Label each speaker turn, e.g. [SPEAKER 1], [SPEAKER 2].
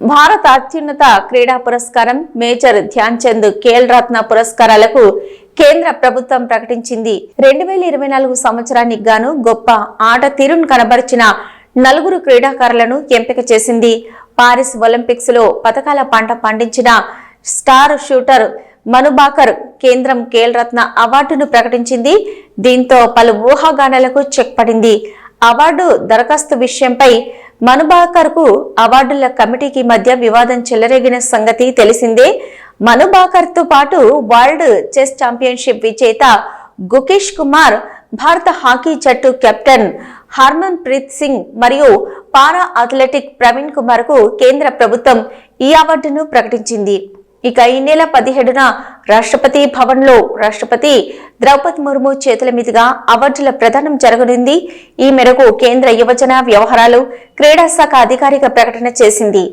[SPEAKER 1] భారత అత్యున్నత క్రీడా పురస్కారం మేజర్ ధ్యాన్ చంద్ ఖేల్ రత్న పురస్కారాలకు కేంద్ర ప్రభుత్వం ప్రకటించింది. 2024 సంవత్సరానికి గాను గొప్ప ఆట తీరును కనబరిచిన 4 క్రీడాకారులను ఎంపిక చేసింది. పారిస్ ఒలింపిక్స్ లో పతకాల పంట పండించిన స్టార్ షూటర్ మనుబాకర్ కేంద్రం ఖేల్ రత్న అవార్డును ప్రకటించింది. దీంతో పలు ఊహాగానాలకు చెక్ పడింది. అవార్డు దరఖాస్తు విషయంపై మనుబాకర్ కు అవార్డుల కమిటీకి మధ్య వివాదం చెలరేగిన సంగతి తెలిసిందే. మనుబాకర్ తో పాటు వరల్డ్ చెస్ ఛాంపియన్షిప్ విజేత గుకేష్ కుమార్, భారత హాకీ జట్టు కెప్టెన్ హర్మన్ ప్రీత్ సింగ్ మరియు పారా అథ్లెటిక్ ప్రవీణ్ కుమార్ కు కేంద్ర ప్రభుత్వం ఈ అవార్డును ప్రకటించింది. ఇక ఈ నెల 17న రాష్ట్రపతి భవన్ లో రాష్ట్రపతి ద్రౌపది ముర్ము చేతుల మీదుగా అవార్డుల ప్రదానం జరగనుంది. ఈ మేరకు కేంద్ర యువజన వ్యవహారాలు, క్రీడా శాఖ అధికారిక ప్రకటన చేసింది.